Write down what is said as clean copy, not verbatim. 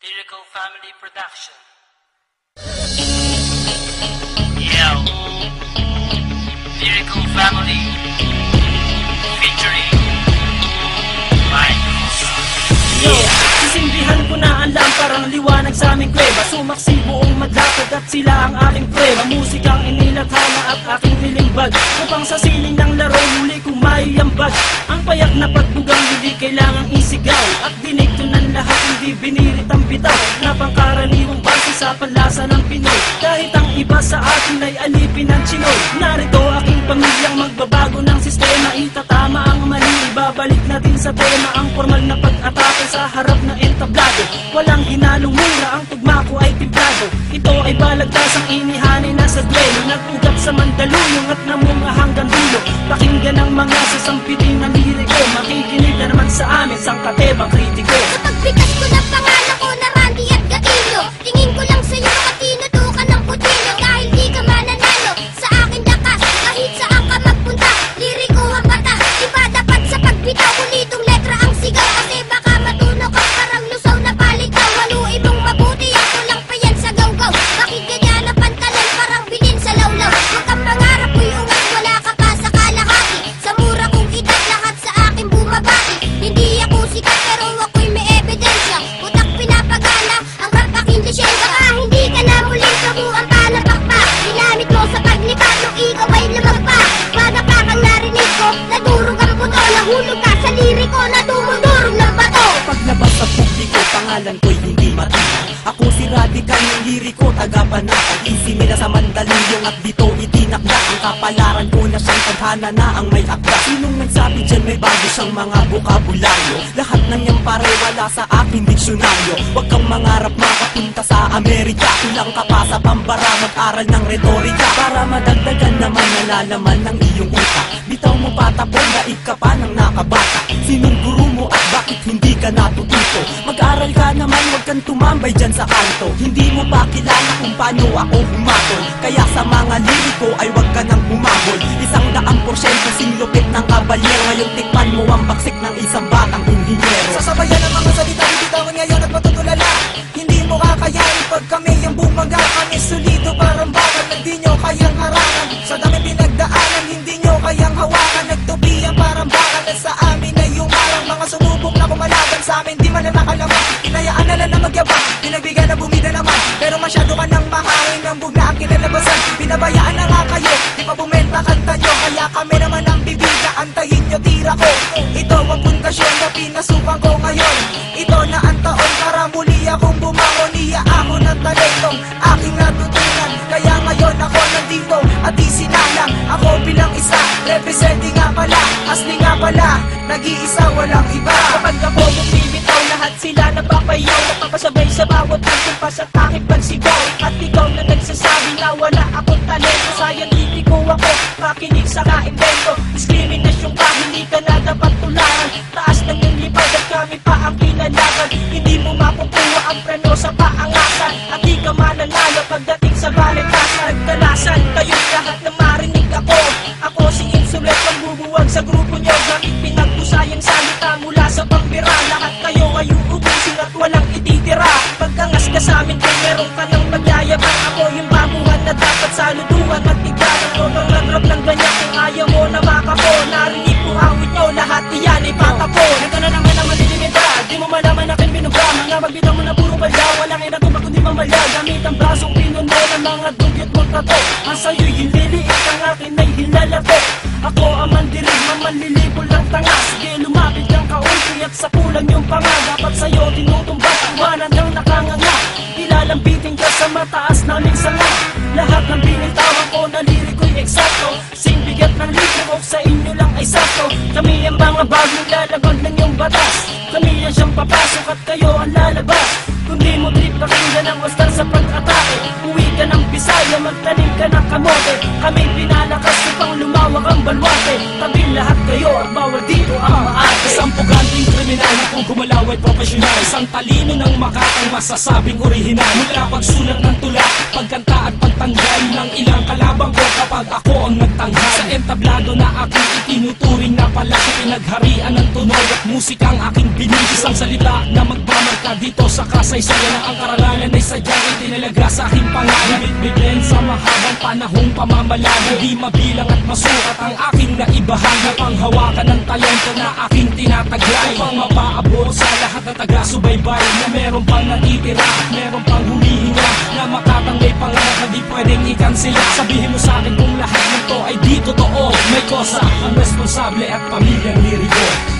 Lyrical Family Production. Yo, Lyrical Family featuring Mike. Sisindihan ko na ang lamparang liwanag sa aming kuweba. Sumaksi buong madlakad at sila ang aking prueba. Musikang inilathana at aking nilimbag, upang sa sining ng laro muli kong maiambag. Ang payak na pagbugang hindi kailangang isigaw, at dinigto ng lahat hindi binirit ang bitaw, na pangkaraniwang base sa panlasa ng Pinoy. Kahit ang iba sa atin ay alipin ng Chinoy. Narito aking pamilyang magbabago ng sistema. Itatama ang mali, ibabalik natin sa tema ang formal na pag-atake sa harap na entablado. Walang hinalong mura, ang tugma ko ay timplado. Ito ay balagtasang inihanin na sa duelo, nag-ugap sa Mandaluyong at namunga hanggang dulo. Pakinggan ang mga sasampitin na liriko, makikinig na naman sa amin sang katebang kritiko. Sa pagbigas ko ng pangalan ko na Randy at Gatillo, tingin ko lang sa'yo at tinutukan ng putilyo. Dahil di ka mananalo sa akin lakas, kahit saan ka magpunta, liriko ang bata. Iba dapat sa pagbitaw, ulitong letra ang sigaw, kasi baka matuno ka parang lusaw na palitaw. Haluin mong mabuti, ako lang pa yan sa gawgaw. Bakit ganyan na pantalan parang bilin sa lawlaw? Huwag kang mangarap, uy ungat, wala ka pa sa kalahati. Sa mura kong edad, lahat sa akin bumabati. Hindi ako sikat pero ako'y may ebidensya. Utak pinapagana, ang rap aking lisensya. Baka hindi ka na muling kabuang palapakpak. Ginamit mo sa paglipat nung ikaw ay lumagpak. Madapa kang narinig ko, nadurog ang buto. Nahulog ka sa liriko na dumudurog ng bato. Paglabas sa publiko, pangalan ko'y hindi matinag. Ako si Radical ng liriko, taga-panatag. Isimila sa Mandaluyong at dito itinakda. Ang kapalaran ko na siyang tadhana na ang may akda. Sinong nagsabi dyan may bago siyang mga bokabularyo? Lahat ng yan pare wala sa aking diksyonaryo. Huwag kang mangarap makapunta sa Amerika. Kulang ka pa sa Bambara, mag-aral ng retorika, para madagdagan naman nalalaman ng iyong utak. Bitaw mo patapon, daig ka pa ng nakabata. Sinong guru mo at bakit hindi ka natututo? Mag-aral ka naman, huwag kang tumambay dyan sa kanto. Hindi mo pa kilala kung paano ako humatol, kaya sa mga liriko ay huwag ka nang humabol. 100% singlupit ng kabalyero, ngayon tikman mo ang baksik ng isang batang inhinyero. Sasabayan ang mga salita, bibitawan ngayon at matutulala. Hindi mo kakayanin pag kami yung bumaga. Kami solido parang bakal na di nyo kayang harangan. Sa dami pinagdaanan, hindi nyo kayang hawakan. Nagtubiyan parang bakal na sa amin ay umarang. Mga sumubok na kumalaban sa amin, di man na nakalaman. Hinayaan na lang na magyabang, pinagbigyan na bumida naman. Pero masyado ka nang mahain, ang bug na ang kinalabasan. Pinabayaan na nga kayo, di pa bumenta kanta nyo. Kaya kami naman ang bibigla, antayin nyo tira ko. Ito ang pundasyon na pinasukan ko ngayon. Ito na ang taon para muli akong bumangon. Iya ako ng talentong aking natutunan. Kaya ngayon ako nandito at di sinalang. Ako bilang isa, representing nga pala, asli nga pala, nag-iisa walang iba. Kapag ako bumibitaw, lahat sila napapayaw, napapasabay sa bawat pagkumpas at aking pagsigaw. At ikaw na nagsasabi na wala akong talento, scientifico ako, makinig sa kaimbento. Diskriminasyon ka, hindi ka na dapat tularan. Taas ng iyong lipad at kami pa ang pinalaban. Hindi mo makukuha ang preno sa paangasan, at di ka mananalo pagdating sa baletasan. Nagdalasan kayong lahat na marinig ako. Ako si Insulet, ang bubuwag sa grupo nyo. Gamit pinagpusayang salita mula sa pambira. Lahat kayo ay uubusin at walang ititira. Pagkangas ka sa amin kung meron ka ng magyayabang. Ako yung babuhan na dapat saluduhan at igalan ko. Nangangrap ng ganyan kung ayaw mo na makapo. Narinig ko awit nyo, lahat iyan ay patapon. Ito na naman ang malilimita, di mo malaman akin binuga. Mga magbitaw mo na puro balya, walang inatubag kundi mamalya. Gamit ang brasong pinuno ng mga dugyot mong tato. Ang sa'yo'y hililiit, ang akin ay hilalato. Ako ang mandirig, mamanlilipol ng tanga. Sige lumapit kang kaunti at sa kulang yung panga. Dapat sa'yo tinutumbat, iwanan kang nakanganga. Ilalambitin ka sa mataas naming sanga. Lahat ng binitawan ko na liriko'y eksakto. Singbigat ng libro sa inyo lang ay sakto. Kami ang mga bagong lalagod ng iyong batas. Kami ang siyang papasok at kayo ang lalabas. Kung di mo trip pakinggan ang wastan sa pag-atake, uwi ka ng Bisaya, magtanim ka ng kamote. Kami pinalakas upang lumawak ang balwate. Tabi lahat kayo at bawal dito ang maate. Isang puganting kriminal na kung gumalaw ay profesional. Isang talino ng makatang masasabing orihinal. Mula pagsulat ng tula, pagkanta at pagtanggal ng ilang kalabang ko kapag ako ang nagtanghal. Sa entablado na aking itinuturing na pala, sa pinagharian ng tunog at musikang aking binig. Isang salita na magmamarka dito sa kasaysayan na ang karangalan ay sadyang itinalaga sa aking pangalan. Bibigyan sa mahabang panahong pamamalaga, di mabilang at masukat ang aking naibahagi. Panghawakan ng talento na aking tinataglay, upang mapaabot sa lahat ng taga-subaybay na meron pang natitira at meron pang humihinga, na makatang may pangarap na di pwedeng ikansila. Sabihin mo sa akin kung lahat nito ay di totoo, may kosa ang responsable at pamilyang liriko.